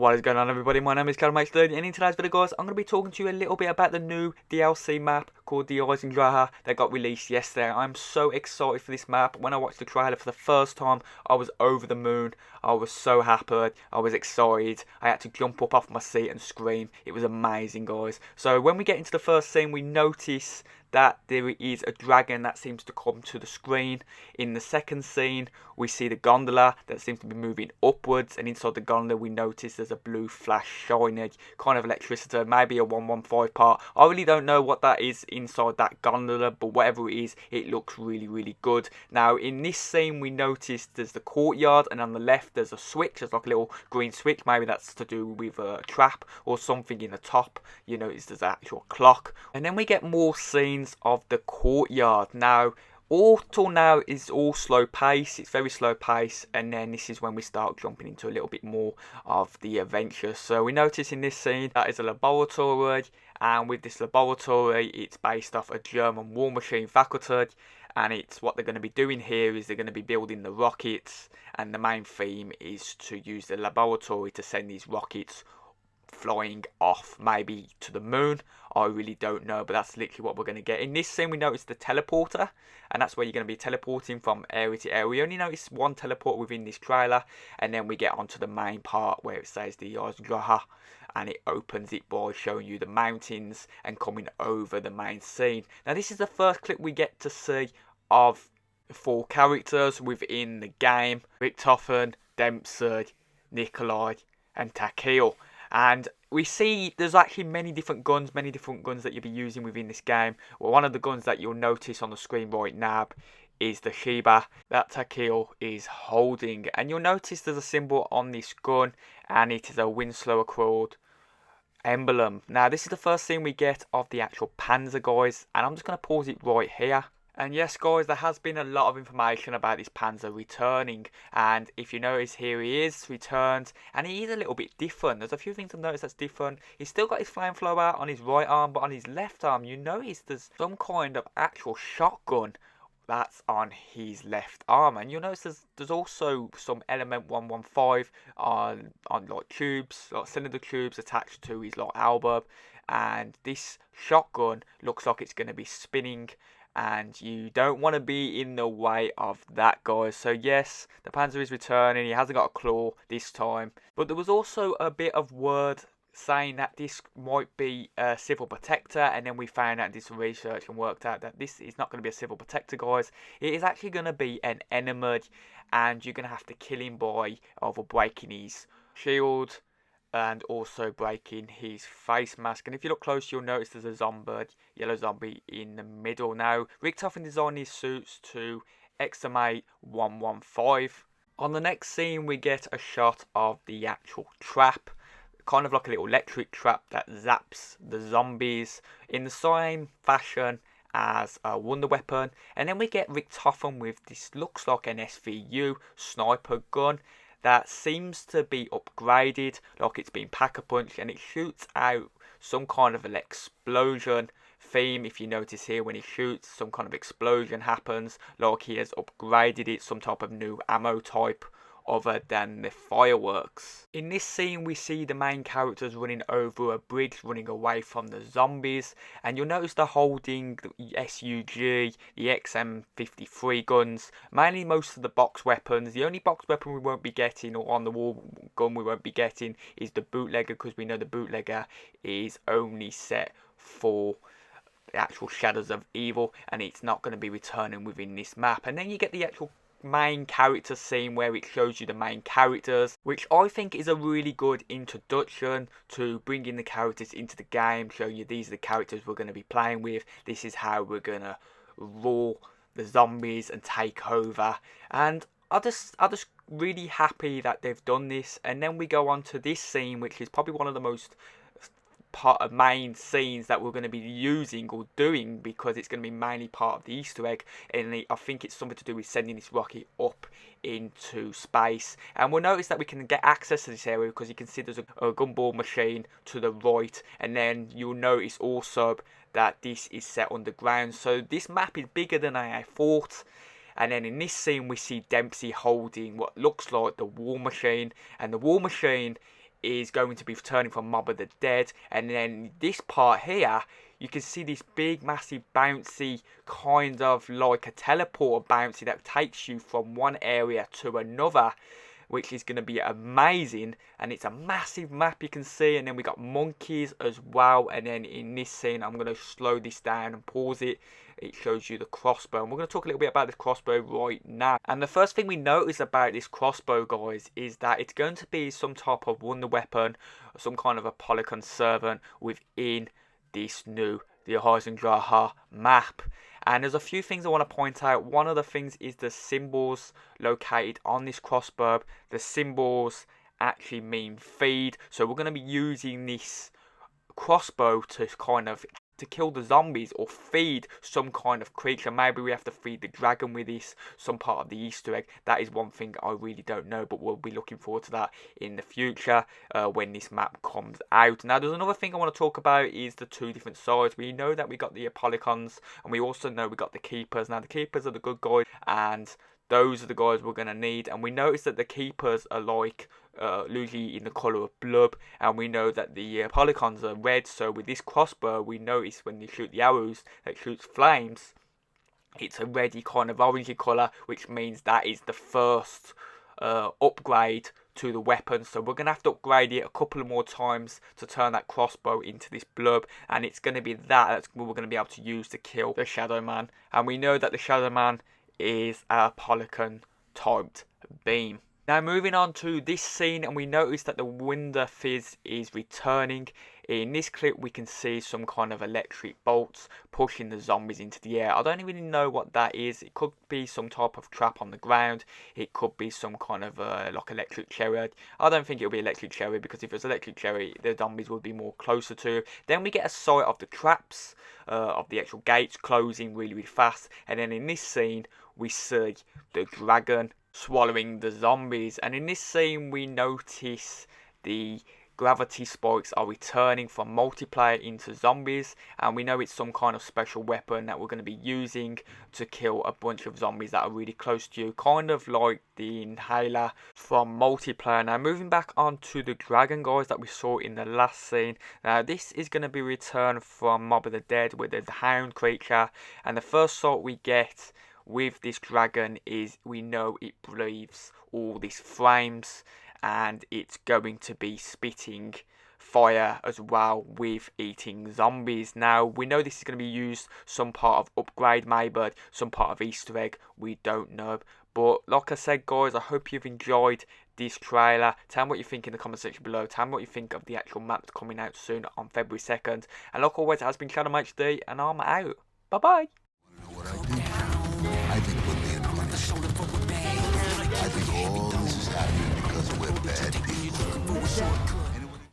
What is going on, everybody? My name is Callum, and in today's video, guys, I'm going to be talking to you a little bit about the new DLC map called the Eisendrache that got released yesterday. I'm so excited for this map. When I watched the trailer for the first time, I was over the moon. I was so happy. I was excited. I had to jump up off my seat and scream. It was amazing, guys. So when we get into the first scene, we notice that there is a dragon that seems to come to the screen. In the second scene, we see the gondola that seems to be moving upwards, and inside the gondola we notice there's a blue flash shining, kind of electricity, maybe a 115 part. I really don't know what that is inside that gondola, but whatever it is, it looks really good. Now in this scene we notice there's the courtyard, and on the left there's a switch. There's like a little green switch. Maybe that's to do with a trap or something in the top. You notice there's an actual clock, and then we get more scenes of the courtyard. Now all till now is all slow pace. It's very slow pace, and then this is when we start jumping into a little bit more of the adventure. So we notice in this scene that is a laboratory, and with this laboratory it's based off a German war machine faculty, and it's what they're going to be doing here is they're going to be building the rockets, and the main theme is to use the laboratory to send these rockets flying off, maybe to the moon. I really don't know, but that's literally what we're going to get. In this scene we notice the teleporter, and that's where you're going to be teleporting from area to area. We only notice one teleport within this trailer, and then we get onto the main part where it says the Eisendrache, and it opens it by showing you the mountains and coming over the main scene. Now this is the first clip we get to see of 4 characters within the game: Richtofen, Dempsey, Nikolai and Takil. And we see there's actually many different guns that you'll be using within this game. Well, one of the guns that you'll notice on the screen right now is the Sheba that Takil is holding, and you'll notice there's a symbol on this gun, and it is a Winslow Accord emblem. Now this is the first scene we get of the actual Panzer, guys, and I'm just going to pause it right here. And yes, guys, there has been a lot of information about this Panzer returning, and if you notice, here he is returned, and he is a little bit different. There's a few things I've noticed that's different. He's still got his flamethrower on his right arm, but on his left arm you notice there's some kind of actual shotgun that's on his left arm, and you'll notice there's also some element 115 on like tubes, like cylinder tubes attached to his like elbow, and this shotgun looks like it's going to be spinning, and you don't want to be in the way of that, guys. So yes, the Panzer is returning. He hasn't got a claw this time, but there was also a bit of word saying that this might be a civil protector, and then we found out this research and worked out that this is not going to be a civil protector, guys. It is actually going to be an enemy, and you're going to have to kill him by either breaking his shield and also breaking his face mask. And if you look close, you'll notice there's a zombie, yellow zombie in the middle. Now Richtofen designed his suits to XMA 115. On the next scene we get a shot of the actual trap, kind of like a little electric trap that zaps the zombies in the same fashion as a wonder weapon. And then we get Richtofen with this, looks like an SVU sniper gun that seems to be upgraded, like it's been pack-a-punch, and it shoots out some kind of an explosion theme. If you notice here, when he shoots, some kind of explosion happens, like he has upgraded it, some type of new ammo type other than the fireworks. In this scene we see the main characters running over a bridge, running away from the zombies, and you'll notice they're holding the SUG, the XM53 guns, mainly most of the box weapons. The only box weapon we won't be getting, or on the wall gun we won't be getting, is the bootlegger, because we know the bootlegger is only set for the actual Shadows of Evil, and it's not going to be returning within this map. And then you get the actual main character scene where it shows you the main characters, which I think is a really good introduction to bringing the characters into the game, showing you these are the characters we're going to be playing with, this is how we're going to rule the zombies and take over. And I'm just really happy that they've done this. And then we go on to this scene, which is probably one of the most part of main scenes that we're going to be using or doing, because it's going to be mainly part of the Easter egg, and I think it's something to do with sending this rocket up into space. And we'll notice that we can get access to this area because you can see there's a gumball machine to the right, and then you'll notice also that this is set underground. So this map is bigger than I thought. And then in this scene we see Dempsey holding what looks like the war machine, and the war machine is going to be returning from Mob of the Dead. And then this part here, you can see this big, massive, bouncy, kind of like a teleporter bouncy that takes you from one area to another, which is going to be amazing. And it's a massive map, you can see. And then we got monkeys as well. And then in this scene, I'm going to slow this down and pause it. It shows you the crossbow, and we're going to talk a little bit about this crossbow right now. And the first thing we notice about this crossbow, guys, is that it's going to be some type of wonder weapon, or some kind of a polygon servant within this new the Eisendrache map. And there's a few things I want to point out. One of the things is the symbols located on this crossbow. The symbols actually mean feed, so we're going to be using this crossbow to kind of kill the zombies or feed some kind of creature. Maybe we have to feed the dragon with this, some part of the Easter egg. That is one thing I really don't know, but we'll be looking forward to that in the future when this map comes out. Now, there's another thing I want to talk about is the two different sides. We know that we got the polygons, and we also know we got the keepers. Now, the keepers are the good guys, and those are the guys we're going to need. And we notice that the keepers are like usually in the colour of blood, and we know that the polygons are red. So with this crossbow, we notice when you shoot the arrows that shoots flames, it's a reddy kind of orangey colour, which means that is the first upgrade to the weapon. So we're going to have to upgrade it a couple of more times to turn that crossbow into this blob, and it's going to be that's what we're going to be able to use to kill the Shadow Man. And we know that the Shadow Man is a polygon typed beam. Now, moving on to this scene, and we notice that the Winder Fizz is returning. In this clip, we can see some kind of electric bolts pushing the zombies into the air. I don't really know what that is. It could be some type of trap on the ground. It could be some kind of like electric cherry. I don't think it'll be electric cherry, because if it's electric cherry, the zombies would be more closer to. Then we get a sight of the traps of the actual gates closing really, really fast. And then in this scene, we see the dragon swallowing the zombies. And in this scene, we notice the gravity spikes are returning from multiplayer into zombies, and we know it's some kind of special weapon that we're going to be using to kill a bunch of zombies that are really close to you, kind of like the inhaler from multiplayer. Now, moving back onto the dragon, guys, that we saw in the last scene. Now, this is going to be returned from Mob of the Dead with the hound creature, and the first sight we get with this dragon is we know it breathes all these flames, and it's going to be spitting fire as well with eating zombies. Now, we know this is going to be used some part of upgrade, maybe some part of Easter egg, we don't know. But like I said, guys, I hope you've enjoyed this trailer. Tell me what you think in the comment section below. Tell me what you think of the actual map coming out soon on February 2nd. And like always, it has been Shadow HD, and I'm out. Bye bye. I think we're being punished. I think all this is happening because we're bad people.